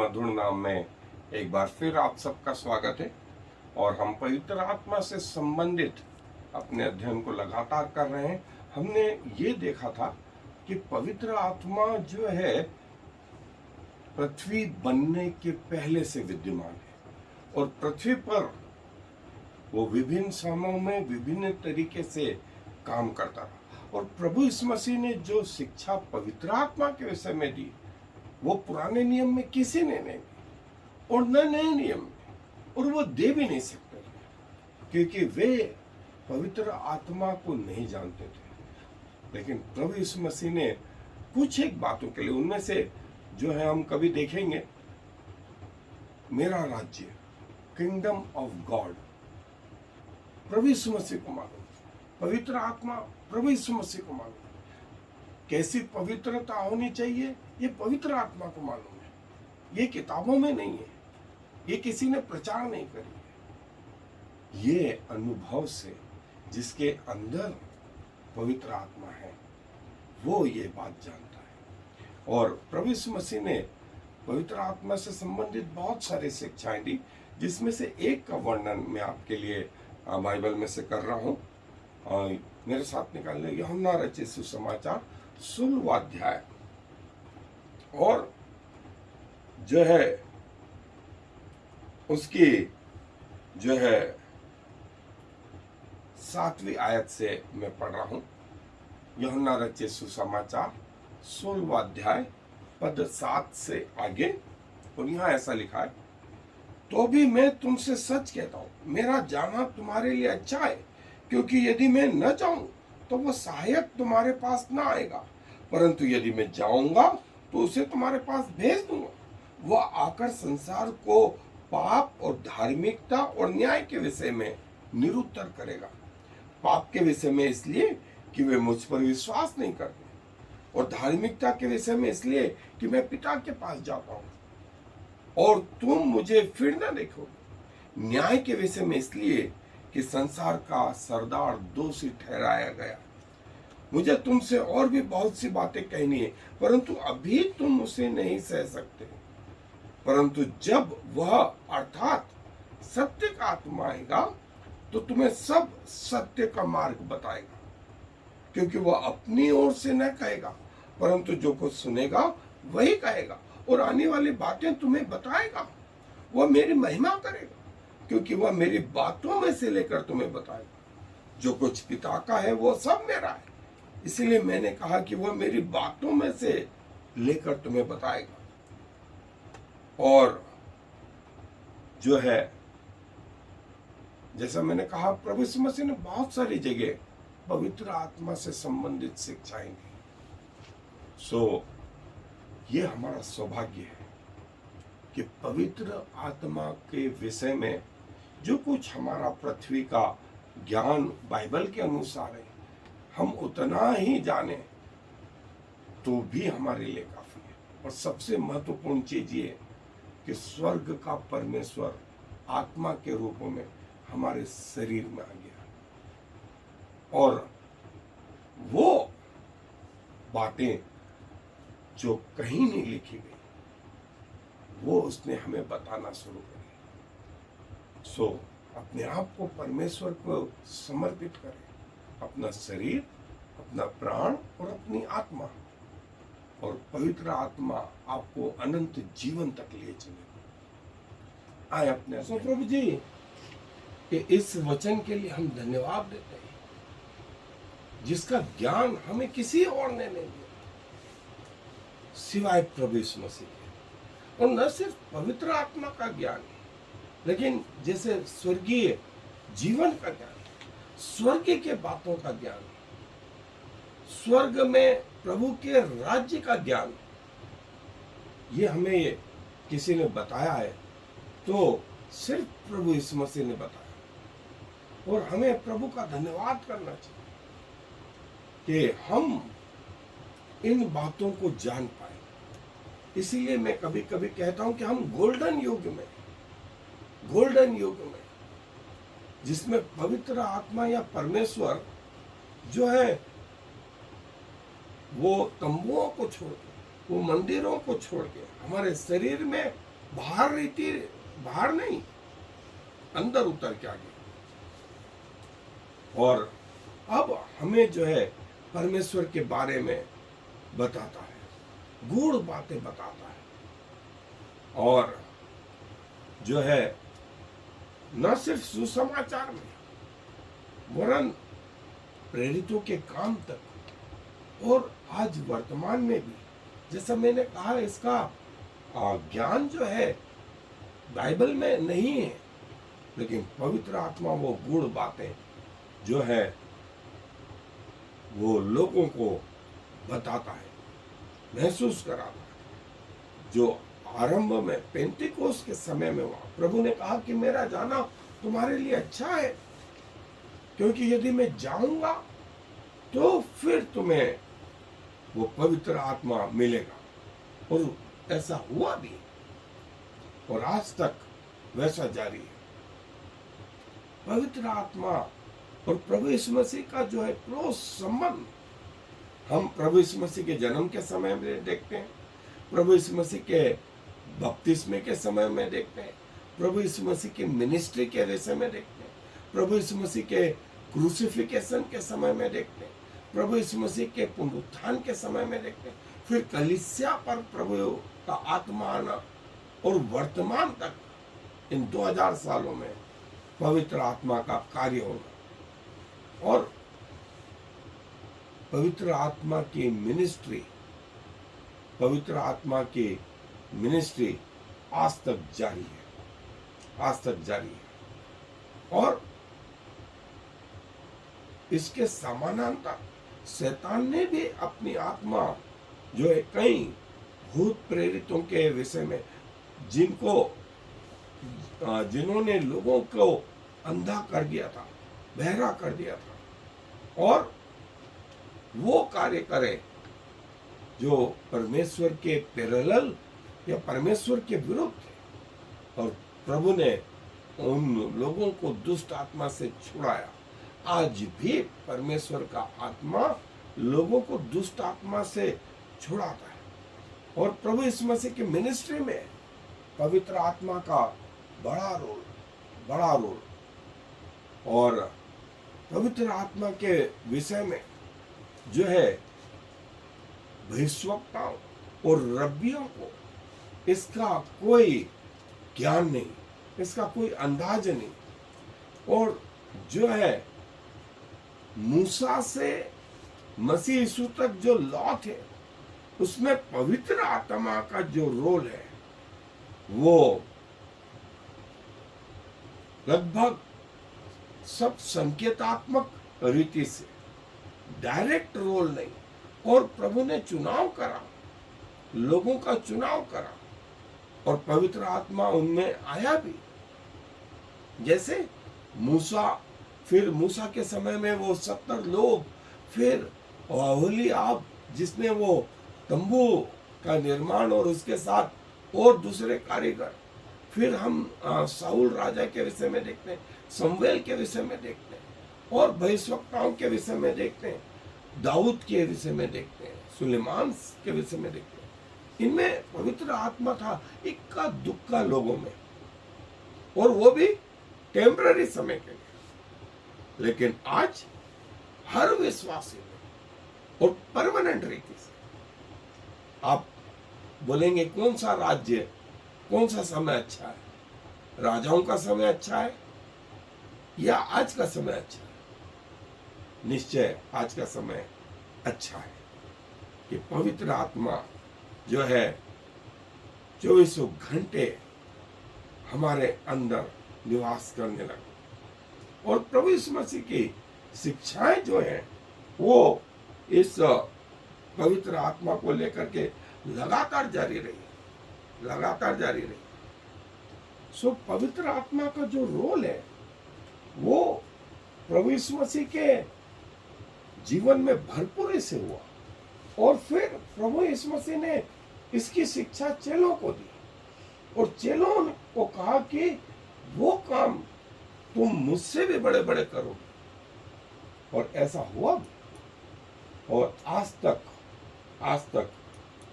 मधुर नाम में एक बार फिर आप सबका स्वागत है। और हम पवित्र आत्मा से संबंधित अपने अध्ययन को लगातार कर रहे हैं। हमने ये देखा था कि पवित्र आत्मा जो है पृथ्वी बनने के पहले से विद्यमान है और पृथ्वी पर वो विभिन्न समयों में विभिन्न तरीके से काम करता रहा। और प्रभु यीशु मसीह ने जो शिक्षा पवित्र आत्मा के विषय में दी वो पुराने नियम में किसी ने नहीं दी और न नए नियम में, और वो दे भी नहीं सकते थे क्योंकि वे पवित्र आत्मा को नहीं जानते थे। लेकिन प्रभु यीशु मसीह ने कुछ एक बातों के लिए, उनमें से जो है हम कभी देखेंगे, मेरा राज्य, किंगडम ऑफ गॉड, प्रभु यीशु मसीह को मालूम, पवित्र आत्मा प्रभु यीशु मसीह को मालूम, कैसी पवित्रता होनी चाहिए ये पवित्र आत्मा को मालूम है। ये किताबों में नहीं है, ये किसी ने प्रचार नहीं करी है, ये अनुभव से जिसके अंदर पवित्र आत्मा है वो ये बात जानता है। और प्रभु यीशु मसीह ने पवित्र आत्मा से संबंधित बहुत सारी शिक्षाएं दी, जिसमें से एक का वर्णन मैं आपके लिए बाइबल में से कर रहा हूँ। मेरे साथ निकाल ले यूहन्ना रचित सुसमाचार 16वां अध्याय और जो है उसकी जो है 7वीं आयत से मैं पढ़ रहा हूं। यूहन्ना रचित सुसमाचार 16वां अध्याय पद 7 से आगे, और यहां ऐसा लिखा है, तो भी मैं तुमसे सच कहता हूं, मेरा जाना तुम्हारे लिए अच्छा है, क्योंकि यदि मैं न जाऊं तो वो सहायक तुम्हारे पास न आएगा, परंतु यदि मैं जाऊंगा तो उसे तुम्हारे पास भेज दूंगा। वह आकर संसार को पाप और धार्मिकता और न्याय के विषय में निरुत्तर करेगा। पाप के विषय में इसलिए कि वे मुझ पर विश्वास नहीं करते, और धार्मिकता के विषय में इसलिए कि मैं पिता के पास जाता हूं और तुम मुझे फिर न देखोगे। न्याय के विषय में इसलिए कि संसार का सरदार दोषी ठहराया गया। मुझे तुमसे और भी बहुत सी बातें कहनी है, परंतु अभी तुम उसे नहीं सह सकते। परंतु जब वह अर्थात सत्य का आत्मा आएगा तो तुम्हें सब सत्य का मार्ग बताएगा, क्योंकि वह अपनी ओर से न कहेगा, परंतु जो कुछ सुनेगा वही कहेगा, और आने वाली बातें तुम्हें बताएगा। वह मेरी महिमा करेगा, क्योंकि वह मेरी बातों में से लेकर तुम्हें बताएगा। जो कुछ पिता का है वो सब मेरा है, इसलिए मैंने कहा कि वह मेरी बातों में से लेकर तुम्हें बताएगा। और जो है, जैसा मैंने कहा, प्रभु यीशु मसीह ने बहुत सारी जगह पवित्र आत्मा से संबंधित शिक्षाएं दी। ये हमारा सौभाग्य है कि पवित्र आत्मा के विषय में जो कुछ हमारा पृथ्वी का ज्ञान बाइबल के अनुसार है, हम उतना ही जाने तो भी हमारे लिए काफी है। और सबसे महत्वपूर्ण चीज ये कि स्वर्ग का परमेश्वर आत्मा के रूप में हमारे शरीर में आ गया, और वो बातें जो कहीं नहीं लिखी गई वो उसने हमें बताना शुरू करी। अपने आप को परमेश्वर को समर्पित करें, अपना शरीर, अपना प्राण और अपनी आत्मा, और पवित्र आत्मा आपको अनंत जीवन तक ले चले। आए अपने प्रभु जी कि इस वचन के लिए हम धन्यवाद देते हैं, जिसका ज्ञान हमें किसी और ने नहीं दिया सिवाय प्रभु यीशु मसीह के। और न सिर्फ पवित्र आत्मा का ज्ञान, लेकिन जैसे स्वर्गीय जीवन का ज्ञान, स्वर्ग के बातों का ज्ञान, स्वर्ग में प्रभु के राज्य का ज्ञान, ये हमें किसी ने बताया है तो सिर्फ प्रभु यीशु मसीह ने बताया। और हमें प्रभु का धन्यवाद करना चाहिए कि हम इन बातों को जान पाए। इसीलिए मैं कभी कभी कहता हूं कि हम गोल्डन युग में जिसमें पवित्र आत्मा या परमेश्वर जो है वो तंबुओं को छोड़ के, वो मंदिरों को छोड़ के हमारे शरीर में बाहर रहती, बाहर नहीं, अंदर उतर के आ गई। और अब हमें जो है परमेश्वर के बारे में बताता है, गूढ़ बातें बताता है, और जो है न सिर्फ सुसमाचार में वरन प्रेरितों के काम तक, और आज वर्तमान में भी, जैसा मैंने कहा, इसका ज्ञान जो है बाइबल में नहीं है, लेकिन पवित्र आत्मा वो गूढ़ बातें जो है वो लोगों को बताता है, महसूस कराता है। जो आरंभ में पेंतिकोस के समय में हुआ, प्रभु ने कहा कि मेरा जाना तुम्हारे लिए अच्छा है, क्योंकि यदि मैं जाऊंगा तो फिर तुम्हें वो पवित्र आत्मा मिलेगा। और ऐसा हुआ भी, और आज तक वैसा जारी है। पवित्र आत्मा और प्रभु यीशु मसीह का जो है क्लोज संबंध हम प्रभु यीशु मसीह के जन्म के समय में देखते हैं, प्रभु यीशु मसीह के बपतिस्मे के समय में देखते हैं, प्रभु यीशु मसीह की मिनिस्ट्री के विषय में देखते हैं, प्रभु यीशु मसीह के क्रूसिफिकेशन के समय में देखते हैं, प्रभु यीशु मसीह के पुनरुत्थान के समय में देखते हैं, फिर कलीसिया पर प्रभु का आत्मा आना, और वर्तमान तक इन 2000 सालों में पवित्र आत्मा का कार्य होना। और पवित्र आत्मा की मिनिस्ट्री, पवित्र आत्मा की मिनिस्ट्री आज तक जारी है, आज तक जारी है। और इसके समानांतर शैतान ने भी अपनी आत्मा जो है कई भूत प्रेरितों के विषय में, जिन्होंने लोगों को अंधा कर दिया था, बहरा कर दिया था, और वो कार्य करे जो परमेश्वर के पैरेलल या परमेश्वर के विरुद्ध थे, और प्रभु ने उन लोगों को दुष्ट आत्मा से छुड़ाया। आज भी परमेश्वर का आत्मा लोगों को दुष्ट आत्मा से छुड़ाता है, और प्रभु यीशु मसीह की मिनिस्ट्री में पवित्र आत्मा का बड़ा रोल। और पवित्र आत्मा के विषय में जो है भविष्यवक्ताओं और रब्बियों को इसका कोई ज्ञान नहीं, इसका कोई अंदाज नहीं। और जो है मूसा से मसीह यीशु तक जो लॉ थे, उसमें पवित्र आत्मा का जो रोल है वो लगभग सब संकेतात्मक रीति से, डायरेक्ट रोल नहीं। और प्रभु ने चुनाव करा, लोगों का चुनाव करा, और पवित्र आत्मा उनमें आया भी। जैसे मूसा, फिर मूसा के समय में वो 70 लोग, फिर ओहोलीआब जिसने वो तंबू का निर्माण और उसके साथ और दूसरे कारीगर, फिर हम साउल राजा के विषय में देखते हैं, शमूएल के विषय में देखते हैं, और भविष्यवक्ताओं के विषय में देखते हैं, दाऊद के विषय में देखते हैं, सुलेमान के विषय में देखते हैं। इनमें पवित्र आत्मा था इक्का दुक्का लोगों में, और वो भी टेम्पररी समय के लिए। लेकिन आज हर विश्वासी में और परमानेंट रीति से। आप बोलेंगे कौन सा राज्य, कौन सा समय अच्छा है? राजाओं का समय अच्छा है या आज का समय अच्छा है? निश्चय आज का समय अच्छा है कि पवित्र आत्मा जो है 24 घंटे हमारे अंदर निवास करने लगा। और प्रभु यीशु मसीह की शिक्षाएं जो है वो इस पवित्र आत्मा को लेकर के लगातार जारी रही। सो पवित्र आत्मा का जो रोल है वो प्रभु यीशु मसीह के जीवन में भरपूरी से हुआ, और फिर प्रभु यीशु मसीह ने इसकी शिक्षा चेलों को दी, और चेलों को कहा कि वो काम तुम मुझसे भी बड़े बड़े करोगे। और ऐसा हुआ भी, और आज तक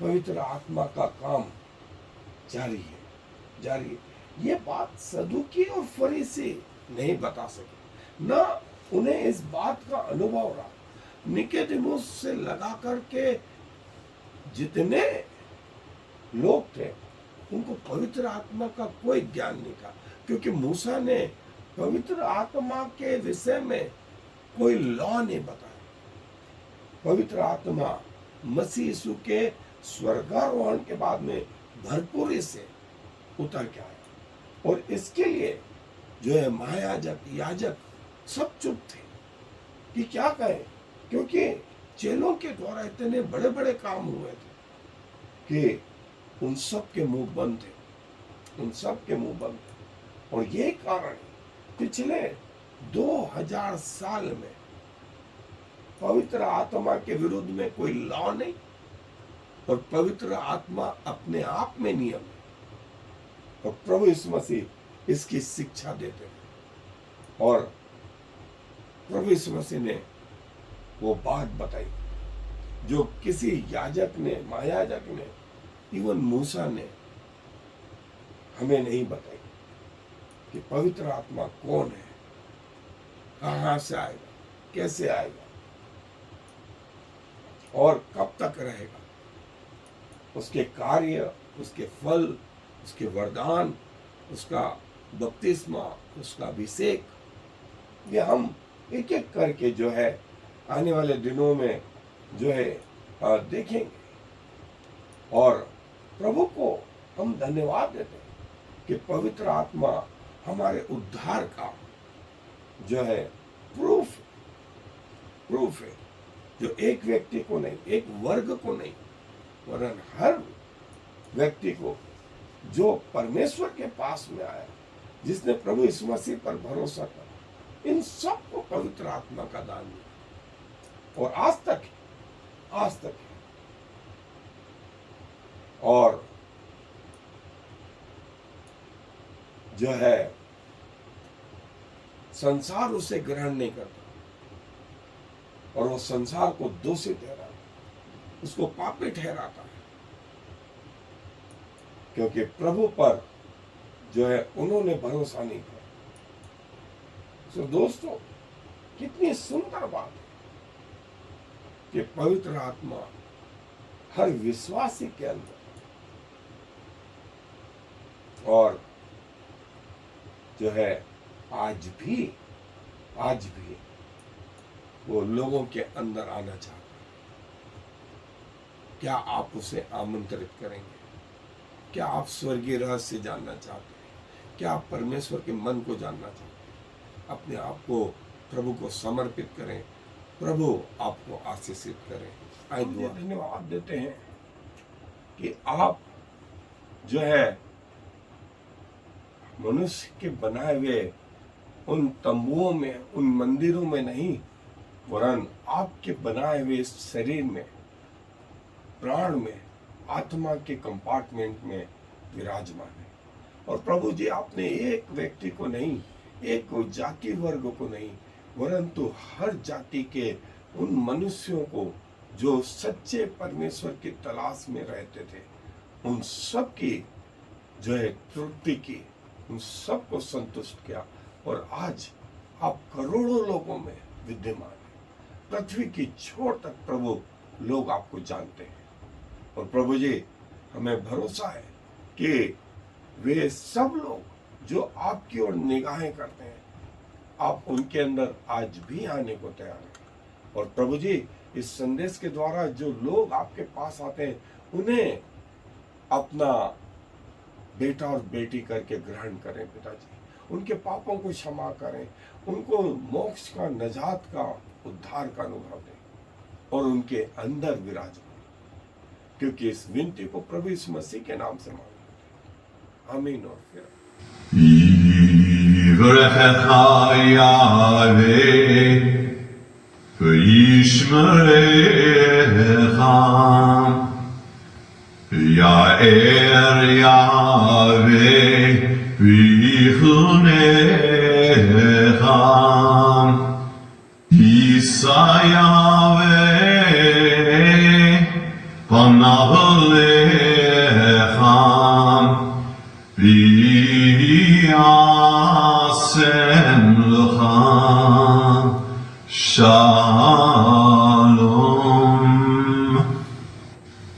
पवित्र आत्मा का काम जारी है। जा रही है। ये बात सदूकी और फरीसी नहीं बता सके, ना उन्हें इस बात का अनुभव रहा। निकोदेमुस से लगा करके जितने लोग थे उनको पवित्र आत्मा का कोई ज्ञान नहीं था, क्योंकि मूसा ने पवित्र आत्मा के विषय में कोई लॉ नहीं बताया। पवित्र आत्मा मसीह यीशु के स्वर्गारोहण के बाद में भरपूरी से उतर के आया, और इसके लिए जो है महायाजक याजक सब चुप थे कि क्या कहें, क्योंकि चेलों के द्वारा इतने बड़े बड़े काम हुए थे कि उन सब के मुंह बंद थे, उन सब के मुंह बंद थे। और ये कारण पिछले 2000 साल में पवित्र आत्मा के विरुद्ध में कोई लॉ नहीं, और पवित्र आत्मा अपने आप में नियम है, और प्रभु यीशु मसीह इसकी शिक्षा देते हैं। और प्रभु यीशु मसीह ने वो बात बताई जो किसी याजक ने, महायाजक ने, इवन मूसा ने हमें नहीं बताई कि पवित्र आत्मा कौन है, कहां से आएगा, कैसे आएगा और कब तक रहेगा, उसके कार्य, उसके फल, उसके वरदान, उसका बपतिस्मा, उसका अभिषेक, ये हम एक एक करके जो है आने वाले दिनों में जो है देखेंगे। और प्रभु को हम धन्यवाद देते हैं कि पवित्र आत्मा हमारे उद्धार का जो है प्रूफ है, जो एक व्यक्ति को नहीं, एक वर्ग को नहीं, वरन हर व्यक्ति को जो परमेश्वर के पास में आया, जिसने प्रभु यीशु मसीह पर भरोसा किया, इन सब को पवित्र आत्मा का दान दिया, और आज तक है। और जो है संसार उसे ग्रहण नहीं करता, और वो संसार को दोषी ठहराता, उसको पापी ठहराता है, क्योंकि प्रभु पर जो है उन्होंने भरोसा नहीं किया। तो दोस्तों, कितनी सुंदर बात है कि पवित्र आत्मा हर विश्वासी के अंदर, और जो है आज भी वो लोगों के अंदर आना चाहता है। क्या आप उसे आमंत्रित करेंगे? क्या आप स्वर्गीय रहस्य जानना चाहते हैं? क्या आप परमेश्वर के मन को जानना चाहते हैं? अपने आप को प्रभु को समर्पित करें, प्रभु आपको आशीषित करें। आइए धन्यवाद देते हैं कि आप जो है मनुष्य के बनाए हुए उन तंबुओं में, उन मंदिरों में नहीं, वरन आपके बनाए हुए इस शरीर में, प्राण में, आत्मा के कंपार्टमेंट में विराजमान है। और प्रभु जी, आपने एक व्यक्ति को नहीं, एक जाति वर्ग को नहीं, वरंतु हर जाति के उन मनुष्यों को जो सच्चे परमेश्वर की तलाश में रहते थे, उन सब की जो है तृप्ति की, उन सब को संतुष्ट किया। और आज आप करोड़ों लोगों में विद्यमान है। पृथ्वी की छोर तक प्रभु लोग आपको जानते हैं। और प्रभु जी, हमें भरोसा है कि वे सब लोग जो आपकी ओर निगाहें करते हैं, आप उनके अंदर आज भी आने को तैयार हैं। और प्रभु जी, इस संदेश के द्वारा जो लोग आपके पास आते हैं, उन्हें अपना बेटा और बेटी करके ग्रहण करें पिताजी, उनके पापों को क्षमा करें, उनको मोक्ष का, नजात का, उद्धार का अनुभव दें और उनके अंदर विराजमान, क्योंकि इस विनती को प्रभु यीशु मसीह के नाम से मांगते हैं। आमीन। और फिर Panav Lecham lecha shalom.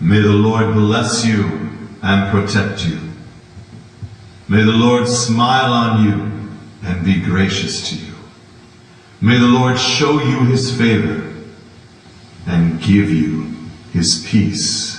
May the Lord bless you and protect you. May the Lord smile on you and be gracious to you. May the Lord show you his favor and give you his peace.